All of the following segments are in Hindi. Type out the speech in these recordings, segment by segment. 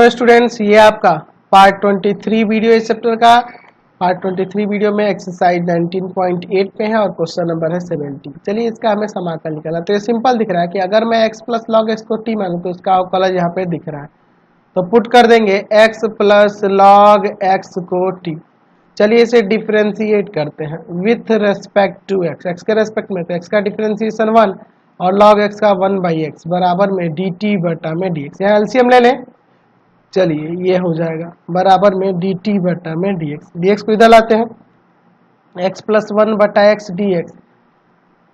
तो स्टूडेंट्स ये आपका पार्ट 23 वीडियो इस चैप्टर का। पार्ट 23 वीडियो में एक्सरसाइज 19.8 पे है और क्वेश्चन नंबर है 70। चलिए इसका हमें समाकल निकालना। तो ये सिंपल दिख रहा है कि अगर मैं x प्लस लॉग एक्स को t मानूं तो इसका अवकलज यहाँ पे दिख रहा है, तो पुट कर देंगे x प्लस लॉग एक्स को t। चलिए इसे डिफ्रेंशिएट करते हैं विथ रेस्पेक्ट टू x के रेस्पेक्ट में, तो x का डिफ्रेंशिएशन 1 और लॉग x का 1/x बराबर में dt बटा में dx। यहाँ एलसीएम ले लें। चलिए ये हो जाएगा बराबर में dt बटा में dx को इधर लाते हैं x प्लस 1 बटा एक्स डी एक्स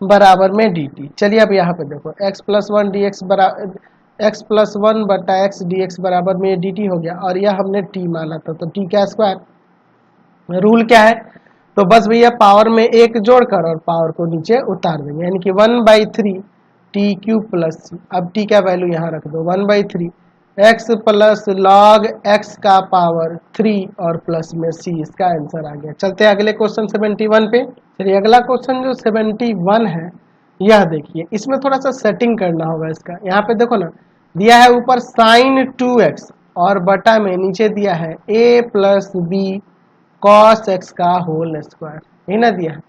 बराबर में dt। चलिए अब यहाँ पे देखो x plus 1 D x x plus 1 बटा एक्स डी एक्स बराबर में dt हो गया और यह हमने t माना था, तो t का स्क्वायर। रूल क्या है, तो बस भैया पावर में एक जोड़कर और पावर को नीचे उतार देंगे, यानी कि 1/3 टी क्यूब प्लस सी। अब t का वैल्यू यहाँ रख दो 1/3 x प्लस लॉग x का पावर 3 और प्लस में c। इसका आंसर आ गया। चलते हैं अगले क्वेश्चन 71 पे। चलिए अगला क्वेश्चन जो 71 है यह देखिए, इसमें थोड़ा सा सेटिंग करना होगा इसका। यहाँ पे देखो ना, दिया है ऊपर साइन 2x और बटा में नीचे दिया है a plus b cos x का होल स्क्वायर, यही ना दिया है।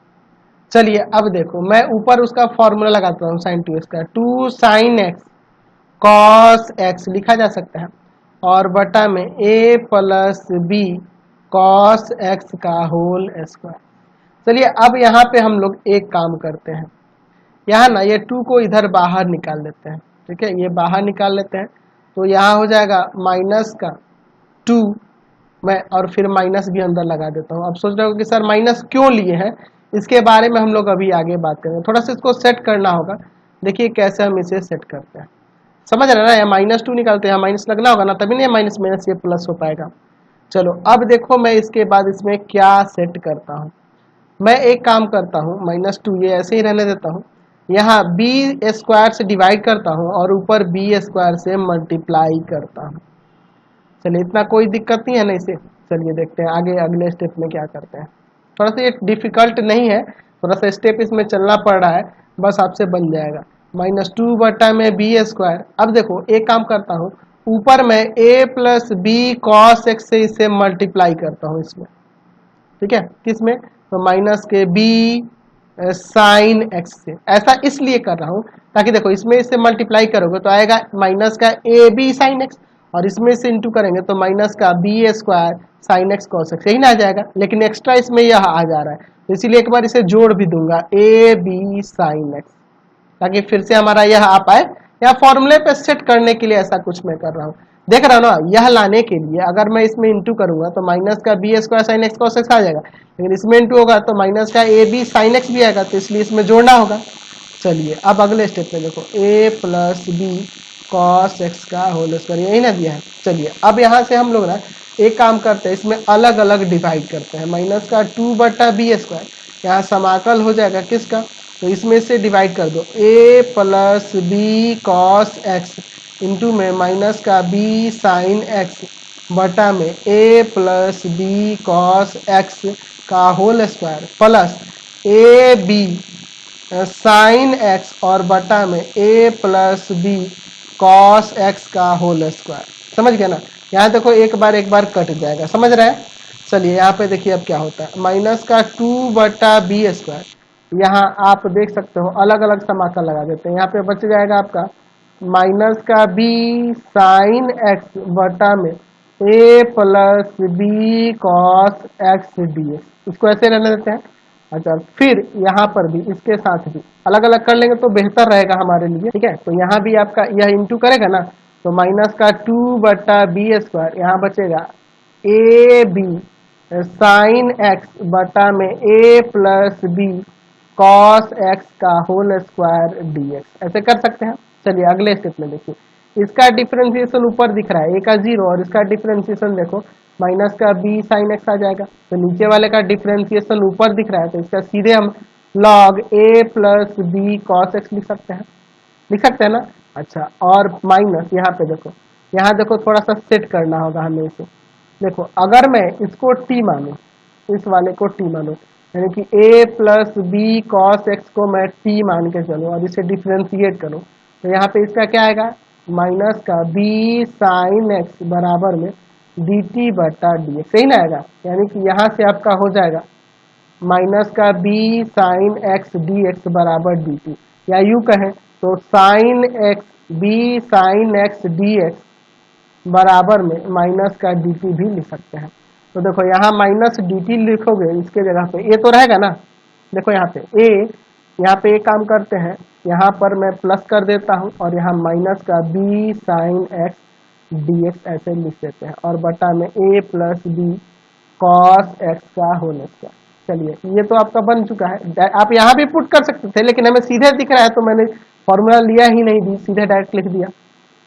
चलिए अब देखो मैं ऊपर उसका फॉर्मूला लगाता हूँ साइन 2x का, 2 साइन एक्स कॉस एक्स लिखा जा सकता है और बटा में a plus b cos x का होल स्क्वायर। चलिए अब यहाँ पे हम लोग एक काम करते हैं, यहाँ ना ये 2 को इधर बाहर निकाल लेते हैं। ठीक है, ये बाहर निकाल लेते हैं तो यहाँ हो जाएगा माइनस का 2 मैं, और फिर माइनस भी अंदर लगा देता हूँ। अब सोच रहे हो कि सर माइनस क्यों लिए हैं, इसके बारे में हम लोग अभी आगे बात करेंगे। थोड़ा सा इसको सेट करना होगा, देखिए कैसे हम इसे सेट करते हैं। समझ रहे ना, यहाँ -2 निकालते हैं, माइनस लगना होगा ना, तभी नहीं माइनस माइनस ये प्लस हो पाएगा। चलो अब देखो मैं इसके बाद इसमें क्या सेट करता हूँ। मैं एक काम करता हूँ, -2 ये ऐसे ही रहने देता हूँ, यहाँ बी स्क्वायर से डिवाइड करता हूँ और ऊपर बी स्क्वायर से मल्टीप्लाई करता हूँ। चलिए इतना कोई दिक्कत नहीं है ना इसे। चलिए देखते हैं आगे अगले स्टेप में क्या करते हैं। थोड़ा सा ये डिफिकल्ट नहीं है, थोड़ा सा स्टेप इसमें चलना पड़ रहा है, बस आपसे बन जाएगा। -2 बटा में बी स्क्वायर। अब देखो एक काम करता हूँ, ऊपर मैं a plus b cos x से इसे मल्टीप्लाई करता हूँ इसमें। ठीक है, किसमें, तो माइनस के b साइन एक्स से। ऐसा इसलिए कर रहा हूँ ताकि देखो इसमें इससे मल्टीप्लाई करोगे तो आएगा माइनस का ए बी साइन एक्स, और इसमें से इंटू करेंगे तो माइनस का b square sine x cos x, यही ना आ जाएगा। लेकिन एक्स्ट्रा इसमें यह आ जा रहा है, तो इसीलिए एक बार इसे जोड़ भी दूंगा ए बी साइन एक्स, ताकि फिर से हमारा यह आ पाए। या फॉर्मूले पे सेट करने के लिए ऐसा कुछ मैं कर रहा हूँ। देख रहा हो ना, यह लाने के लिए अगर मैं इसमें इंटू करूंगा तो माइनस का b square sine x cos x आ जाएगा, लेकिन इसमें इंटू होगा तो माइनस का ए बी साइन एक्स भी आएगा, तो इसलिए इसमें जोड़ना होगा। चलिए अब अगले स्टेप में देखो a plus b cos x का होल स्क्वायर, यही ना दिया है। चलिए अब यहाँ से हम लोग ना एक काम करते हैं, इसमें अलग अलग डिवाइड करते हैं। माइनस का 2 बटा बी स्क्वायर, यहाँ समाकल हो जाएगा किसका, तो इसमें से डिवाइड कर दो a plus b cos x into में माइनस का b साइन एक्स बटा में a plus b cos x का whole square plus a b sine x और बटा में a plus b cos x का होल स्क्वायर। समझ गया ना, यहाँ देखो एक बार कट जाएगा, समझ रहे हैं। चलिए यहाँ पे देखिए अब क्या होता है, माइनस का 2 बटा बी स्क्वायर, यहाँ आप देख सकते हो अलग अलग समाकल लगा देते हैं। यहाँ पे बच जाएगा आपका माइनस का बी साइन एक्स बटा में a plus b cos x d x, इसको ऐसे रहने देते हैं। अच्छा फिर यहाँ पर भी इसके साथ भी अलग अलग कर लेंगे तो बेहतर रहेगा हमारे लिए। ठीक है, तो यहाँ भी आपका यह इंटू करेगा ना, तो माइनस का 2 बटा बी स्क्वायर, यहाँ बचेगा ए बी साइन एक्स बटा में a plus b cos x का होल स्क्वायर डी एक्स, ऐसे कर सकते हैं। चलिए अगले स्टेप में देखिए, इसका डिफरेंशिएशन ऊपर दिख रहा है a का 0 और इसका डिफरेंशिएशन देखो माइनस का b साइन एक्स आ जाएगा, तो नीचे वाले का डिफरेंशिएशन ऊपर दिख रहा है, तो इसका सीधे हम log a plus b cos x लिख सकते हैं ना। अच्छा और माइनस यहाँ पे देखो, यहाँ देखो थोड़ा सा सेट करना होगा हमें इसे। देखो अगर मैं इसको t मानूं, इस वाले को t मानूं, यानी कि a plus b cos x को मैं t मान के चलूँ और इसे डिफ्रेंशिएट करूँ, तो यहाँ पे इसका क्या आएगा माइनस का बी साइन एक्स बराबर में डी टी बटा डी एक्स, सही ना आएगा। यानी कि यहाँ से आपका हो जाएगा माइनस का b sine x d x बराबर डी टी, या यू कहें तो sine x b sine x d x बराबर में माइनस का डी टी भी लिख सकते हैं। तो देखो यहाँ माइनस डी टी लिखोगे, इसके जगह पे ए तो रहेगा ना, देखो यहाँ पे ए, यहाँ पे एक काम करते हैं, यहाँ पर मैं प्लस कर देता हूँ और यहाँ माइनस का b sine x d x ऐसे लिख देते हैं और बटा में a plus b cos x का होल स्क्वायर। चलिए ये तो आपका बन चुका है। आप यहाँ भी पुट कर सकते थे लेकिन हमें सीधे दिख रहा है तो मैंने फॉर्मूला लिया ही नहीं, सीधे डायरेक्ट लिख दिया,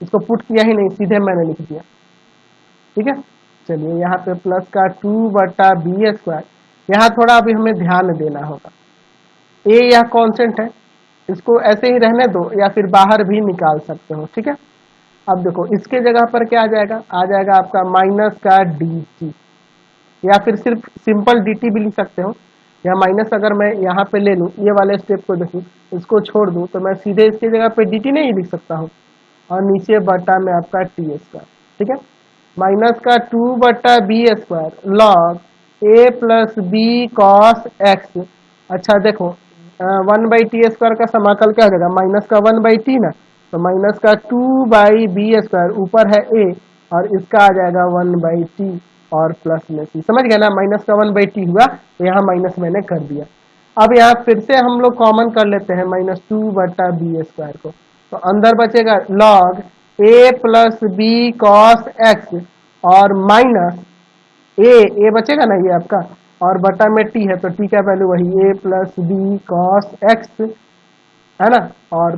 इसको पुट किया ही नहीं, सीधे मैंने लिख दिया। ठीक है, चलिए यहाँ पे प्लस का 2 बटा बी स्क्वायर, यहाँ थोड़ा अभी हमें ध्यान देना होगा। ए यह कांस्टेंट है, इसको ऐसे ही रहने दो या फिर बाहर भी निकाल सकते हो। ठीक है, अब देखो इसके जगह पर क्या आ जाएगा आपका माइनस का डी टी, या फिर सिर्फ सिंपल डी टी भी लिख सकते हो। या माइनस अगर मैं यहाँ पे ले लूँ, ये वाले स्टेप को देखूँ, इसको छोड़ दूँ तो मैं सीधे इसकी जगह पे डी टी नहीं लिख सकता हूँ, और नीचे बटा में आपका टी स्क्वायर। ठीक है, माइनस का 2 बटा बी स्क्वायर लॉग ए प्लस बी कॉस एक्स। अच्छा देखो 1 बाई टी स्क्वायर का समाकल क्या हो जाएगा, माइनस का 1 बाई टी ना, तो माइनस का 2 बाई बी स्क्वायर, ऊपर है ए और इसका आ जाएगा 1 बाई टी और प्लस में सी। समझ गया ना, माइनस का 1 बाई टी हुआ तो यहाँ माइनस मैंने कर दिया। अब यहाँ फिर से हम लोग कॉमन कर लेते हैं माइनस 2 बटा बी स्क्वायर को, तो अंदर बचेगा लॉग ए प्लस बी कॉस एक्स और माइनस ए बचेगा ना ये आपका, और बटा में टी है तो टी का वैल्यू वही ए प्लस बी कॉस एक्स है ना, और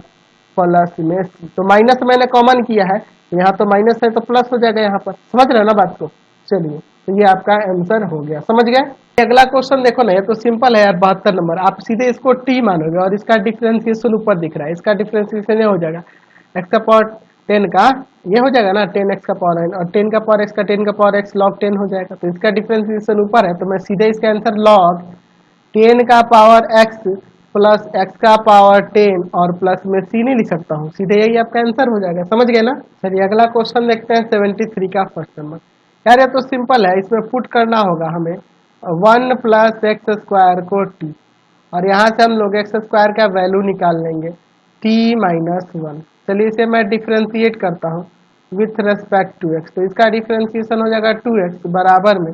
प्लस में सी। तो माइनस मैंने कॉमन किया है, यहाँ तो माइनस है तो प्लस हो जाएगा यहाँ पर। समझ रहे हो ना बात को। चलिए तो ये आपका आंसर हो गया, समझ गए। अगला क्वेश्चन देखो ना, ये तो सिंपल है यार, 72 नंबर। आप सीधे इसको टी मानोगे और इसका डिफरेंशिएशन ऊपर दिख रहा है, इसका डिफरेंशिएशन ये हो जाएगा एक्स का पावर 10 का, ये हो जाएगा ना 10 एक्स का पावर 9 और 10 का पावर एक्स का 10 का पावर एक्स लॉग 10 हो जाएगा। तो इसका डिफरेंशिएशन ऊपर है तो मैं सीधे इसका आंसर लॉग 10 का पावर एक्स प्लस एक्स का पावर 10 और प्लस में सी नहीं लिख सकता हूँ, सीधे यही आपका आंसर हो जाएगा। समझ गए ना। चलिए अगला क्वेश्चन देखते हैं 73 का फर्स्ट नंबर। यार ये तो सिंपल है, इसमें पुट करना होगा हमें 1 प्लस एक्स स्क्वायर को टी, और यहाँ से हम लोग एक्स स्क्वायर का वैल्यू निकाल लेंगे टी माइनस 1। चलिए इसे मैं डिफ्रेंशिएट करता हूँ विथ रेस्पेक्ट टू एक्स, तो इसका डिफ्रेंशिएशन हो जाएगा 2x बराबर में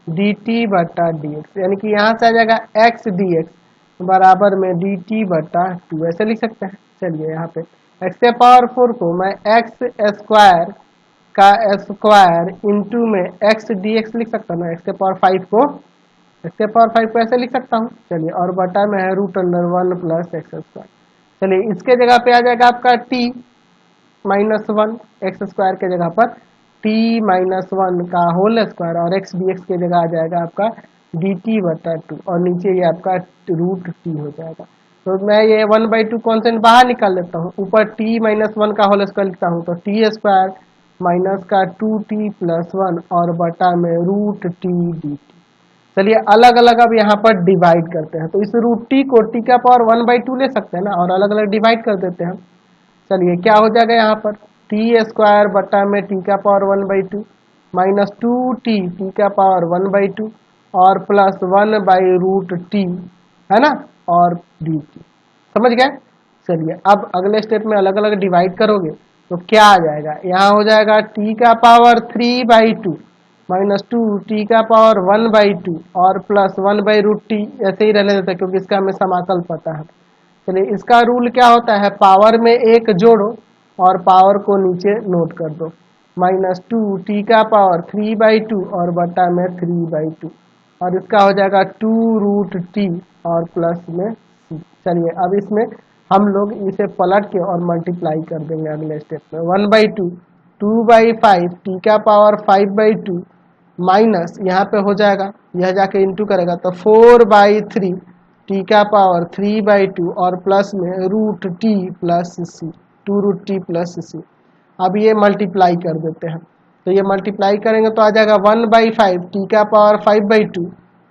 डी टी बटा डी एक्स, यानी कि यहाँ से आ जाएगा एक्स डी एक्स बराबर में डी टी बटा 2, ऐसे लिख सकते हैं। चलिए यहाँ पे एक्स के पावर 4 को मैं एक्स स्क्वायर का स्क्वायर इंटू में एक्स डी एक्स लिख सकता हूँ ना, एक्स के पावर 5 को ऐसे लिख सकता हूँ। चलिए और बटा में है root under 1 plus x square. चलिए इसके जगह पे आ जाएगा आपका टी माइनस 1, एक्स स्क्वायर के जगह पर टी माइनस 1 का होल स्क्वायर, और एक्स डी एक्स के जगह आ जाएगा आपका डी टी बटा 2, और नीचे ये आपका रूट टी हो जाएगा। तो मैं ये 1/2 कॉन्स्टेंट बाहर निकाल लेता हूँ, ऊपर टी माइनस 1 का होल स्क्वायर लिखता हूँ तो टी स्क्वायर माइनस का 2t प्लस 1 और बटा में रूट टी डी टी। चलिए अलग अलग अब यहाँ पर डिवाइड करते हैं, तो इस रूट टी को टी का पावर 1/2 ले सकते हैं ना, और अलग अलग डिवाइड कर देते हैं। चलिए क्या हो जाएगा यहाँ पर टी स्क्वायर बटा में टी का पावर 1/2 माइनस 2t टी का पावर 1/2 और प्लस 1 बाई रूट टी है ना, और डी टी। समझ गए। चलिए अब अगले स्टेप में अलग अलग डिवाइड करोगे तो क्या आ जाएगा, यहाँ हो जाएगा टी का पावर 3/2 माइनस 2 टी का पावर 1/2 और प्लस 1 बाई रूट टी, ऐसे ही रहने देता है क्योंकि इसका हमें समाकल पता है। चलिए इसका रूल क्या होता है, पावर में एक जोड़ो और पावर को नीचे नोट कर दो, माइनस 2 टी का पावर 3/2 और बटा में 3/2, और इसका हो जाएगा 2 रूट टी और प्लस में सी। चलिए अब इसमें हम लोग इसे पलट के और मल्टीप्लाई कर देंगे अगले स्टेप में, 1/2 2/5 टी का पावर 5/2 माइनस यहाँ पे हो जाएगा, यह जाके इंटू करेगा तो 4/3 टी का पावर 3/2 और प्लस में रूट टी प्लस सी, 2 रूट टी प्लस सी। अब ये मल्टीप्लाई कर देते हैं, तो ये मल्टीप्लाई करेंगे तो आ जाएगा 1/5 टी का पावर 5/2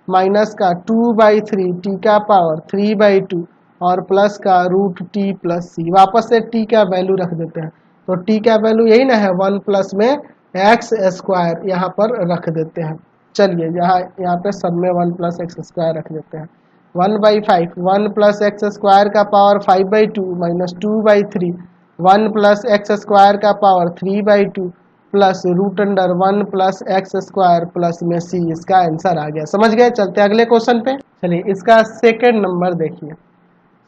माइनस का 2/3 टी का पावर 3/2 और प्लस का रूट टी प्लस सी। वापस से टी का वैल्यू रख देते हैं, तो टी का वैल्यू यही ना है 1 प्लस में एक्स स्क्वायर यहाँ पर रख देते हैं। चलिए यहाँ पे सब में 1 प्लस एक्स स्क्वायर रख देते हैं। 1/5 1 प्लस एक्स स्क्वायर का power 5/2 minus 2/3 1 plus x square का power 3/2 plus root under 1 plus x square plus में सी, इसका आंसर आ गया। समझ गए। चलते अगले क्वेश्चन पे। चलिए इसका सेकेंड नंबर देखिए।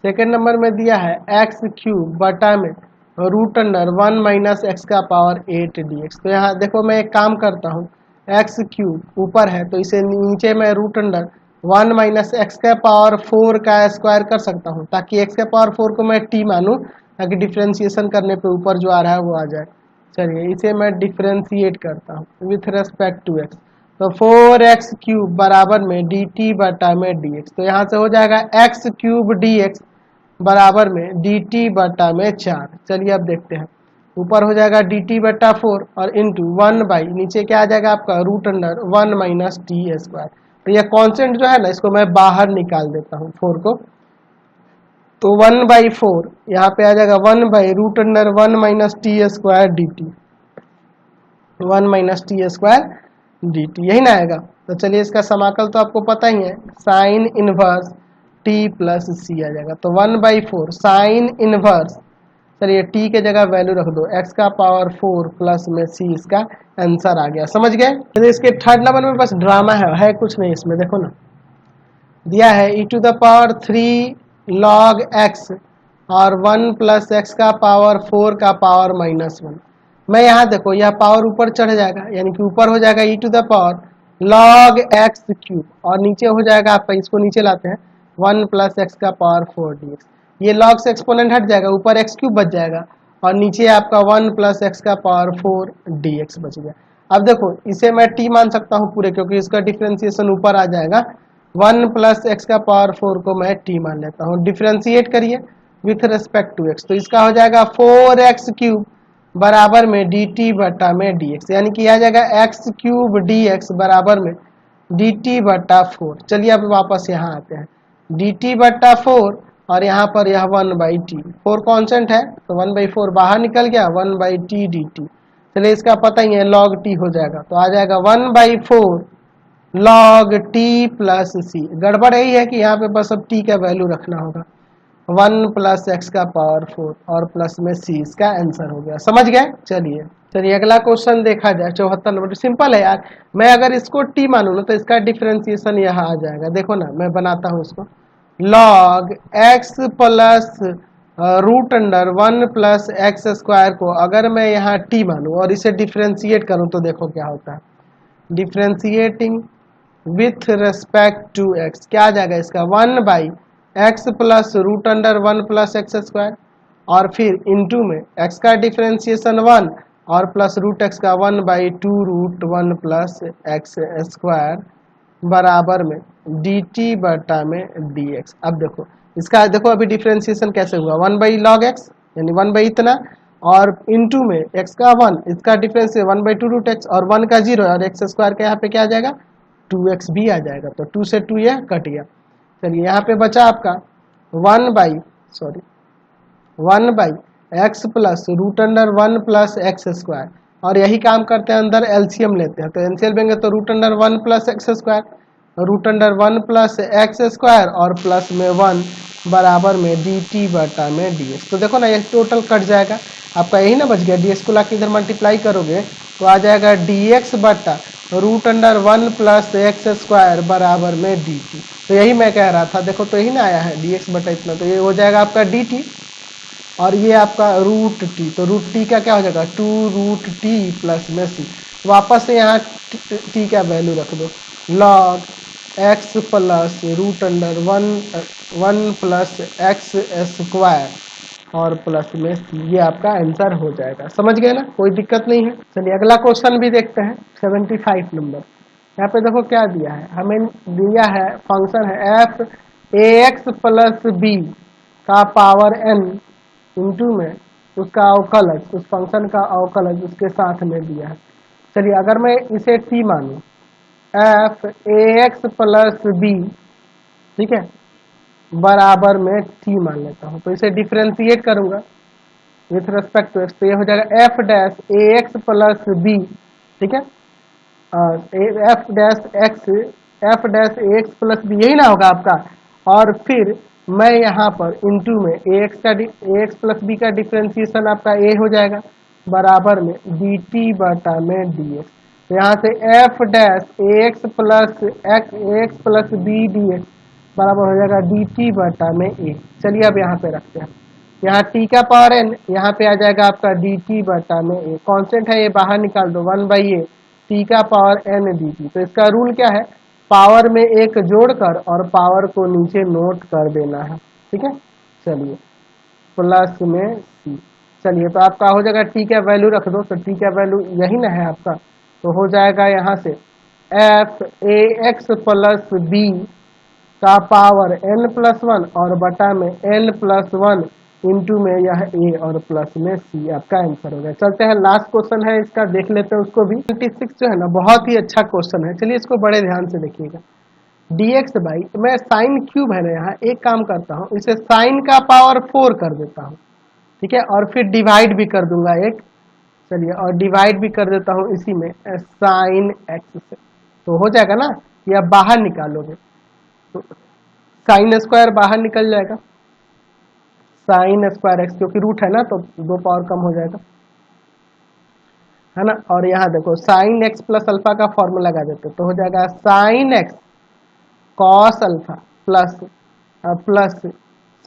सेकेंड नंबर में दिया है एक्स क्यूब बटा में रूट अंडर 1 माइनस एक्स का पावर 8 dx। तो यहाँ देखो मैं एक काम करता हूँ, एक्स क्यूब ऊपर है तो इसे नीचे में रूट अंडर 1 माइनस एक्स का पावर 4 का स्क्वायर कर सकता हूँ, ताकि एक्स का पावर 4 को मैं टी मानूँ, ताकि डिफ्रेंशिएशन करने पे ऊपर जो आ रहा है वो आ जाए। चलिए इसे मैं डिफ्रेंशिएट करता हूँ विथ रेस्पेक्ट टू एक्स। तो 4x क्यूब बराबर में डी टी बटा में डी एक्स। तो यहाँ से हो जाएगा एक्स क्यूब डी एक्स बराबर में डी टी बटा में 4। चलिए अब देखते हैं। ऊपर हो जाएगा डी टी बटा 4 और इंटू 1 बाई नीचे क्या आ जाएगा आपका root under 1 minus t square. तो यह कॉन्स्टेंट जो है ना, इसको मैं बाहर निकाल देता हूँ 4 को। तो 1/4 यहाँ पे आ जाएगा 1 by root under 1 minus t square d t, 1 minus t square d t, यही ना आएगा। तो चलिए इसका समाकल तो आपको पता ही है, साइन इनवर्स टी प्लस सी आ जाएगा। तो 1/4 साइन इनवर्स, चलिए टी के जगह वैल्यू रख दो एक्स का पावर 4 प्लस में सी, इसका आंसर आ गया। समझ गए। चलिए इसके थर्ड नंबर में बस ड्रामा है कुछ नहीं इसमें। देखो ना दिया है e to the power 3 log x और 1 प्लस एक्स का पावर 4 का पावर -1। मैं यहाँ देखो यह पावर ऊपर चढ़ जाएगा, यानी कि ऊपर हो जाएगा e to the power log x cube और नीचे हो जाएगा आपका, इसको नीचे लाते हैं 1 प्लस एक्स का पावर 4 dx। ये log से एक्सपोनेंट हट जाएगा, ऊपर एक्स क्यूब बच जाएगा और नीचे आपका 1 प्लस एक्स का पावर 4 dx बच गया। अब देखो इसे मैं t मान सकता हूँ पूरे, क्योंकि इसका डिफ्रेंसिएशन ऊपर आ जाएगा। 1 प्लस एक्स का पावर 4 को मैं t मान लेता हूँ। डिफ्रेंशिएट करिए विथ रेस्पेक्ट टू x, तो इसका हो जाएगा 4x क्यूब बराबर में dt बटा में dx, यानी कि आ जाएगा x क्यूब dx बराबर में dt बटा 4। चलिए अब वापस यहाँ आते हैं, dt बटा 4 और यहाँ पर यह 1/t, 4 कॉन्स्टेंट है तो 1/4 बाहर निकल गया, 1/t dt। चलिए इसका पता ही है log t हो जाएगा, तो आ जाएगा 1/4 log t प्लस सी। गड़बड़ यही है कि यहाँ पे बस अब t का वैल्यू रखना होगा, 1 प्लस एक्स का पावर 4 और प्लस में सी, इसका आंसर हो गया। समझ गए। चलिए अगला क्वेश्चन देखा जाए। 74 नंबर। सिंपल है यार, मैं अगर इसको t मानूँ ना तो इसका डिफ्रेंसिएशन यहाँ आ जाएगा। देखो ना मैं बनाता हूँ इसको, log x plus root under 1 plus x square को अगर मैं यहाँ t मानूँ और इसे डिफ्रेंशिएट करूँ तो देखो क्या होता है। Differentiating with respect to x क्या आ जाएगा इसका 1 by x plus root under 1 plus x square और फिर इनटू में एक्स का डिफ्रेंशिएशन 1 और प्लस रूट एक्स का 1/2 रूट 1 प्लस एक्स स्क्वायर बराबर में dt बटा में dx। अब देखो इसका देखो अभी डिफ्रेंशिएशन कैसे हुआ, 1/log x यानी 1 बाई इतना और इनटू में x का 1, इसका डिफरेंस है 1/2 रूट एक्स और 1 का 0 और एक्स स्क्वायर का यहाँ पे क्या आ जाएगा 2x भी आ जाएगा। तो 2 से 2 यह कट गया। चलिए यहाँ पे बचा आपका 1 by x plus root under 1 plus x square और यही काम करते हैं, अंदर एलसीएम लेते हैं। तो एलसीएम लेंगे तो root under 1 plus x square, root under 1 plus x square और प्लस में 1 बराबर में dt बटा में dx। तो देखो ना ये टोटल कट जाएगा आपका, यही ना बच गया। dx को लाके इधर मल्टीप्लाई करोगे तो आ जाएगा dx बटा root under 1 plus x square बराबर में dt। तो यही मैं कह रहा था, देखो तो यही ना आया है dx बटा इतना, तो ये हो जाएगा आपका dt और ये आपका रूट t। तो रूट t का क्या हो जाएगा 2 रूट t प्लस में c। वापस से यहाँ t का वैल्यू रख दो, log x plus root under 1 plus x square और प्लस में c, ये आपका आंसर हो जाएगा। समझ गए ना, कोई दिक्कत नहीं है। चलिए अगला क्वेश्चन भी देखते हैं 75 नंबर। यहाँ पे देखो क्या दिया है, हमें दिया है फंक्शन है f ax प्लस b का पावर n इंटू में उसका अवकलज, उस फंक्शन का अवकलज उसके साथ में दिया है। चलिए अगर मैं इसे t मानूं, f ax प्लस b, ठीक है, बराबर में t मान लेता हूं, तो इसे डिफ्रेंशिएट करूंगा विथ रेस्पेक्ट टू एक्स, तो ये हो जाएगा F dash a x plus B, ठीक है, F dash a x plus B, यही ना होगा आपका। और फिर मैं यहाँ पर इंटू में ए एक्स प्लस बी का डिफ्रेंसिएशन आपका ए हो जाएगा बराबर में डी टी बटा में डी एक्स। तो यहाँ से f dash a x plus b d x बराबर हो जाएगा डी टी बटा में ए। चलिए अब यहाँ पे रखते हैं, यहाँ टी का पावर एन, यहाँ पे आ जाएगा आपका डी टी बटा में ए, कॉन्स्टेंट है ये बाहर निकाल दो, 1/a टी का पावर एन डी टी। तो इसका रूल क्या है, पावर में एक जोड़कर और पावर को नीचे नोट कर देना है, ठीक है। चलिए प्लस में सी, चलिए तो आपका हो जाएगा टी का वैल्यू रख दो, तो टी का वैल्यू यही ना है आपका, तो हो जाएगा यहाँ से f a x plus b का पावर n प्लस 1 और बटा में n प्लस 1 इंटू में यह a और प्लस में c, आपका आंसर हो गया। चलते हैं लास्ट क्वेश्चन है इसका, देख लेते हैं उसको भी। 26 जो है ना बहुत ही अच्छा क्वेश्चन है, चलिए इसको बड़े ध्यान से देखिएगा। dx बाई, मैं साइन क्यूब है ना यहाँ, एक काम करता हूँ इसे साइन का पावर 4 कर देता हूँ, ठीक है, और फिर डिवाइड भी कर दूंगा एक, चलिए और डिवाइड भी कर देता हूँ इसी में साइन एक्स से, तो हो जाएगा ना, या बाहर निकालोगे तो साइन स्क्वायर बाहर निकल जाएगा, साइन स्क्वायर एक्स, क्योंकि रूट है ना तो 2 पावर कम हो जाएगा, है ना। और यहाँ देखो साइन एक्स प्लस अल्फा का फॉर्मूला लगा देते तो हो जाएगा sign x cos alpha plus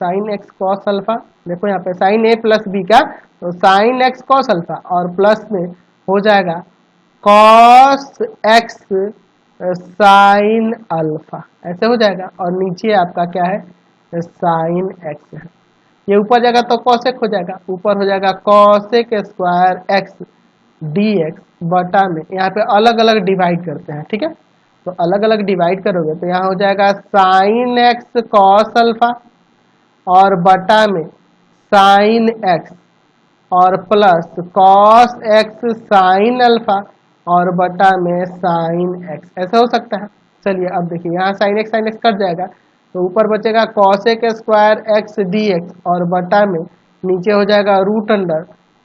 sign x cos alpha, देखो यहाँ पे साइन ए प्लस बी का, तो साइन एक्स कॉस अल्फा और प्लस में हो जाएगा कॉस एक्स साइन अल्फा, ऐसे हो जाएगा। और नीचे आपका क्या है, साइन एक्स है, ये ऊपर जाएगा तो कॉसेक हो जाएगा, ऊपर हो जाएगा cosec square x d x बटा में, यहाँ पे अलग अलग डिवाइड करते हैं, ठीक है, तो अलग अलग डिवाइड करोगे तो यहाँ हो जाएगा साइन एक्स कॉस अल्फा और बटा में साइन एक्स और plus cos x sign alpha और बटा में साइन एक्स, ऐसा हो सकता है। चलिए अब देखिए यहाँ साइन एक्स कट जाएगा तो ऊपर बचेगा cosec square x d x और बटा में नीचे हो जाएगा root under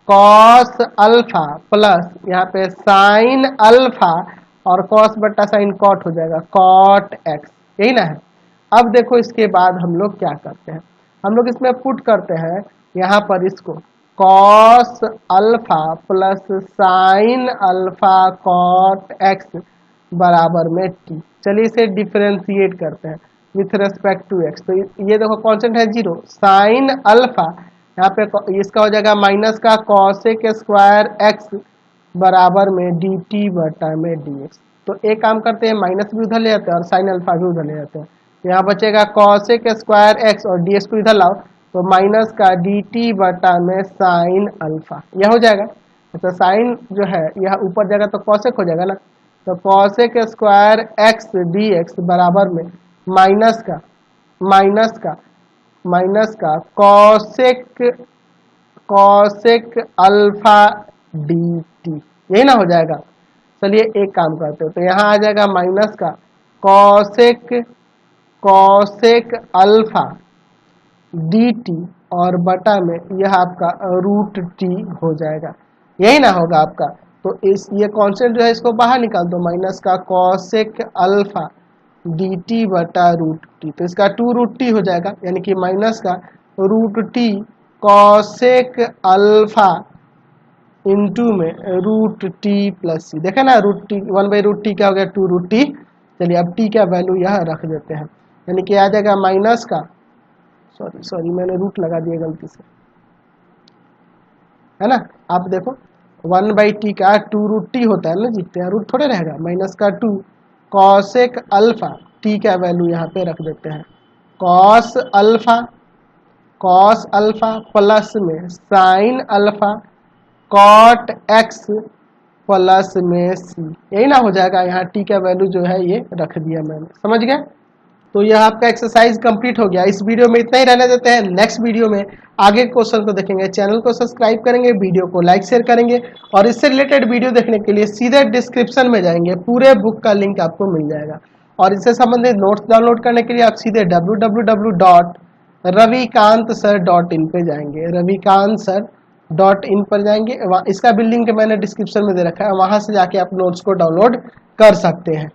cos alpha plus यहाँ पे साइन अल्फा और कॉस बटा साइन कॉट हो जाएगा कॉट एक्स, यही ना है। अब देखो इसके बाद हम लोग क्या करते हैं, हम लोग इसमें पुट करते हैं यहाँ पर इसको cos alpha plus sine alpha cot x बराबर में टी। चलिए इसे डिफरेंशिएट करते हैं विथ रेस्पेक्ट टू एक्स, तो ये देखो कॉन्स्टेंट है 0, साइन अल्फा यहाँ पे इसका हो जाएगा माइनस का कॉसेक स्क्वायर एक्स बराबर में डी टी बटा में डी एक्स। तो एक काम करते हैं माइनस भी उधर ले जाते हैं और साइन अल्फा भी उधर ले जाते हैं, तो यहाँ बचेगा कॉसेक स्क्वायर एक्स और डी एक्स को इधर लाओ तो माइनस का डी टी बटा में साइन अल्फा, यह हो जाएगा। तो साइन जो है यह ऊपर जाएगा तो कॉसेक हो जाएगा ना, तो cosec square x d x बराबर में माइनस का कॉसेक अल्फा डी टी, यही ना हो जाएगा। चलिए एक काम करते हो तो यहाँ आ जाएगा माइनस का कॉसेक अल्फा डी टी और बटा में यह आपका रूट टी हो जाएगा, यही ना होगा आपका। तो इस ये कॉन्स्टेंट जो है इसको बाहर निकाल दो, माइनस का कॉसेक अल्फा डी टी बटा रूट टी, तो इसका 2 रूट टी हो जाएगा, यानी कि माइनस का root t cosec alpha into में रूट टी प्लस सी, देखे ना रूट टी 1/√t क्या हो गया 2 रूट टी। चलिए अब टी का वैल्यू यहाँ रख देते हैं, यानी कि आ जाएगा माइनस का सॉरी मैंने रूट लगा दिया गलती से, है ना। आप देखो 1/t का 2 रूट टी होता है ना जी, तो यहाँ रूट थोड़े रहेगा, माइनस का 2 कॉसेक अल्फा, टी का वैल्यू यहाँ पे रख देते हैं कॉस अल्फा प्लस में sine alpha cot x plus में सी, यही ना हो जाएगा। यहाँ टी का वैल्यू जो है ये रख दिया मैंने, समझ गए। तो यह आपका एक्सरसाइज कंप्लीट हो गया। इस वीडियो में इतना ही रहने देते हैं, नेक्स्ट वीडियो में आगे क्वेश्चन को देखेंगे। चैनल को सब्सक्राइब करेंगे, वीडियो को लाइक शेयर करेंगे और इससे रिलेटेड वीडियो देखने के लिए सीधे डिस्क्रिप्शन में जाएंगे, पूरे बुक का लिंक आपको मिल जाएगा। और इससे संबंधित नोट्स डाउनलोड करने के लिए आप सीधे www.ravikantsir.in पे जाएंगे, ravikantsir.in डॉट इन पर जाएंगे, इसका भी लिंक मैंने डिस्क्रिप्शन में दे रखा है, वहाँ से जाके आप नोट्स को डाउनलोड कर सकते हैं।